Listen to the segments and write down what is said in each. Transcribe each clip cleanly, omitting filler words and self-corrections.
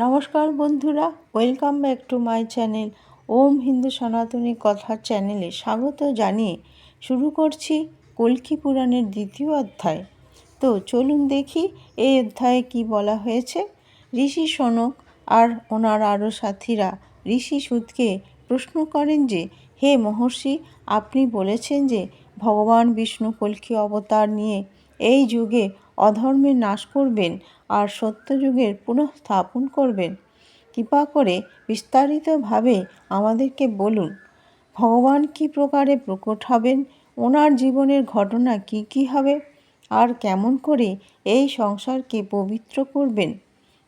নমস্কার বন্ধুরা, welcome back to my channel Om Hindu Sanatani কথার চ্যানেলে স্বাগত জানিয়ে শুরু করছি কল্কি পুরাণের দ্বিতীয় অধ্যায়। তো চলুন দেখি এই অধ্যায়ে কি বলা হয়েছে। ঋষি শনক আর ওনার আরও সাথীরা ঋষি সুতকে প্রশ্ন করেন যে, হে মহর্ষি, আপনি বলেছেন যে ভগবান বিষ্ণু কল্কি অবতার নিয়ে এই যুগে অধর্মের নাশ করবেন আর সত্যযুগের পুনঃস্থাপন করবেন। কৃপা করে বিস্তারিতভাবে আমাদেরকে বলুন, ভগবান কী প্রকারে প্রকট হবেন, ওনার জীবনের ঘটনা কি কি হবে, আর কেমন করে এই সংসারকে পবিত্র করবেন।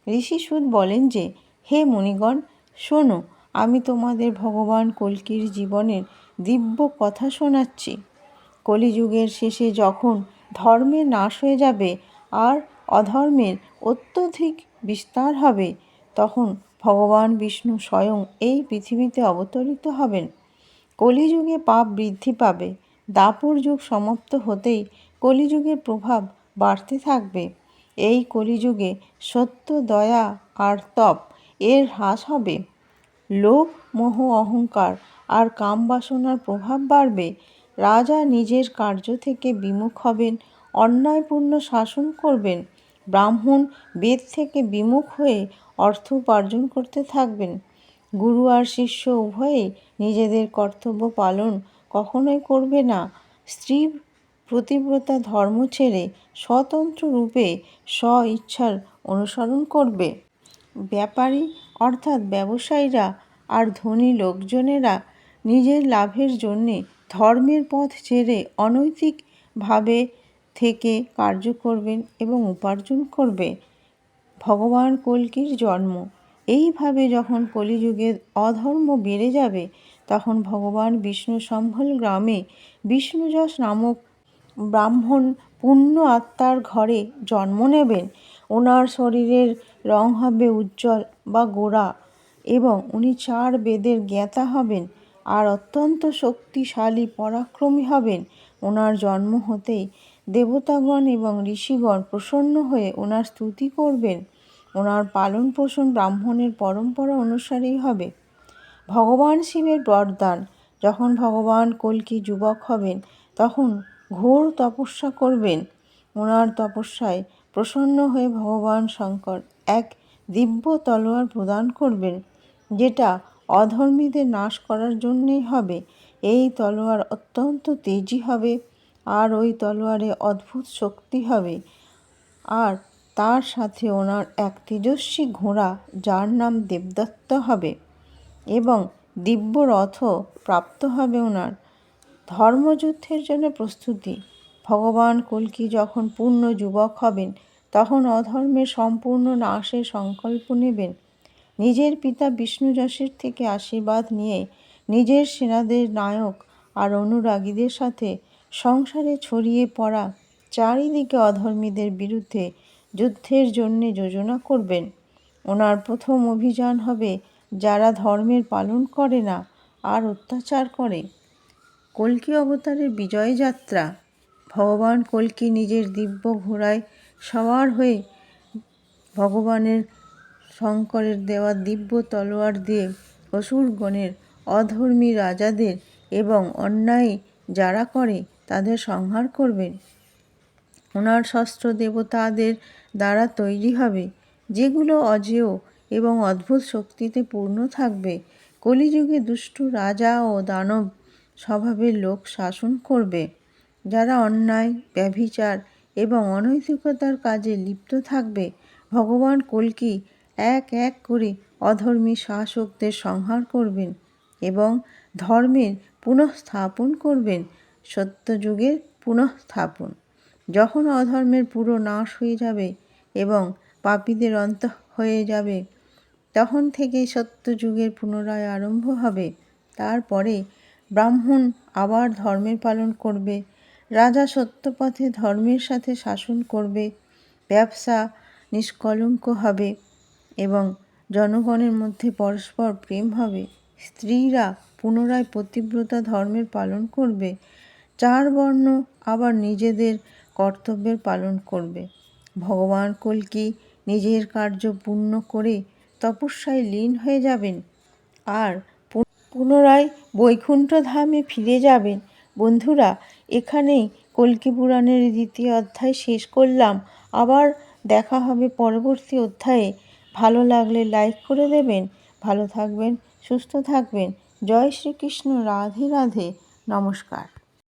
ঋষি সুত বলেন যে, হে মুনিগণ, শোনো, আমি তোমাদের ভগবান কল্কির জীবনের দিব্য কথা শোনাচ্ছি। কলিযুগের শেষে যখন ধর্মের নাশ হয়ে যাবে আর অধর্মের অত্যধিক বিস্তার হবে, তখন ভগবান বিষ্ণু স্বয়ং এই পৃথিবীতে অবতরিত হবেন। কলিযুগে পাপ বৃদ্ধি পাবে। দাপর যুগ সমাপ্ত হতেই কলিযুগের প্রভাব বাড়তে থাকবে। এই কলিযুগে সত্য, দয়া আর তপ এর হ্রাস হবে। লোভ, মোহ, অহংকার আর কাম বাসনার প্রভাব বাড়বে। রাজা নিজের কার্য থেকে বিমুখ হবেন, অন্যায়পূর্ণ শাসন করবেন। ব্রাহ্মণ বেদ থেকে বিমুখ হয়ে অর্থ উপার্জন করতে থাকবেন। গুরু আর শিষ্য উভয়েই নিজেদের কর্তব্য পালন কখনোই করবে না। স্ত্রী প্রতিব্রতা ধর্ম ছেড়ে স্বতন্ত্র রূপে স্ব ইচ্ছার অনুসরণ করবে। ব্যাপারী অর্থাৎ ব্যবসায়ীরা আর ধনী লোকজনেরা নিজের লাভের জন্যে ধর্মের পথ ছেড়ে অনৈতিকভাবে থেকে কার্য করবেন এবং উপার্জন করবে। ভগবান কল্কির জন্ম। এইভাবে যখন কলিযুগে অধর্ম বেড়ে যাবে, তখন ভগবান বিষ্ণু সম্ভল গ্রামে বিষ্ণুযশ নামক ব্রাহ্মণ পূর্ণ আত্মার ঘরে জন্ম নেবেন। ওনার শরীরের রং হবে উজ্জ্বল বা গোরা এবং উনি 4 বেদের জ্ঞাতা হবেন আর অত্যন্ত শক্তিশালী পরাক্রমী হবেন। ওনার জন্ম হতেই দেবতাগণ এবং ঋষিগণ প্রসন্ন হয়ে ওনার স্তুতি করবেন। ওনার পালন পোষণ ব্রাহ্মণের পরম্পরা অনুসারেই হবে। ভগবান শিবের বরদান। যখন ভগবান কল্কি যুবক হবেন, তখন ঘোর তপস্যা করবেন। ওনার তপস্যায় প্রসন্ন হয়ে ভগবান শঙ্কর এক দিব্য তলোয়ার প্রদান করবেন, যেটা অধর্মীদের নাশ করার জন্যই হবে। এই তলোয়ার অত্যন্ত তেজি হবে আর ওই তলোয়ারে অদ্ভুত শক্তি হবে। আর তার সাথে ওনার এক তেজস্বী ঘোড়া, যার নাম দেবদত্ত হবে, এবং দিব্য রথও প্রাপ্ত হবে ওনার। ধর্মযুদ্ধের জন্য প্রস্তুতি। ভগবান কল্কি যখন পূর্ণ যুবক হবেন, তখন অধর্মের সম্পূর্ণ নাশের সংকল্প নেবেন। নিজের পিতা বিষ্ণুযশের থেকে আশীর্বাদ নিয়ে নিজের সেনাদের নায়ক আর অনুরাগীদের সাথে সংসারে ছড়িয়ে পড়া চারিদিকে অধর্মীদের বিরুদ্ধে যুদ্ধের জন্যে যোজনা করবেন। ওনার প্রথম অভিযান হবে যারা ধর্মের পালন করে না আর অত্যাচার করে। কল্কি অবতারের বিজয় যাত্রা। ভগবান কল্কি নিজের দিব্য ঘোড়ায় সওয়ার হয়ে ভগবানের শঙ্করের দেওয়া দিব্য তলোয়ার দিয়ে অসুরগণের, অধর্মী রাজাদের এবং অন্যায় যারা করে তাদের সংহার করবেন। ওনার শস্ত্র দেবতাদের দ্বারা তৈরি হবে, যেগুলো অজেয় এবং অদ্ভুত শক্তিতে পূর্ণ থাকবে। কলিযুগে দুষ্ট রাজা ও দানব স্বভাবের লোক শাসন করবে, যারা অন্যায়, ব্যভিচার এবং অনৈতিকতার কাজে লিপ্ত থাকবে। ভগবান কল্কি এক এক করে অধর্মী শাসকদের সংহার করবেন এবং ধর্মের পুনঃস্থাপন করবেন। সত্যযুগের পুনঃস্থাপন। যখন অধর্মের পুরো নাশ হয়ে যাবে এবং পাপীদের অন্ত হয়ে যাবে, তখন থেকেই সত্যযুগের পুনরায় আরম্ভ হবে। তারপরে ব্রাহ্মণ আবার ধর্মের পালন করবে। রাজা সত্যপথে ধর্মের সাথে শাসন করবে। ব্যবসা নিষ্কলঙ্ক হবে এবং জনগণের মধ্যে পরস্পর প্রেম হবে। স্ত্রীরা পুনরায় পতিব্রতা ধর্মের পালন করবে। 4 বর্ণ আবার নিজেদের কর্তব্যের পালন করবে। ভগবান কল্কি নিজের কার্য পূর্ণ করে তপস্যায় লীন হয়ে যাবেন আর পুনরায় বৈকুণ্ঠ ধামে ফিরে যাবেন। বন্ধুরা, এখানেই কল্কি পুরাণের দ্বিতীয় অধ্যায় শেষ করলাম। আবার দেখা হবে পরবর্তী অধ্যায়ে। ভালো লাগলে লাইক করে দেবেন। ভালো থাকবেন, সুস্থ থাকবেন। জয় শ্রীকৃষ্ণ। রাধে রাধে। নমস্কার।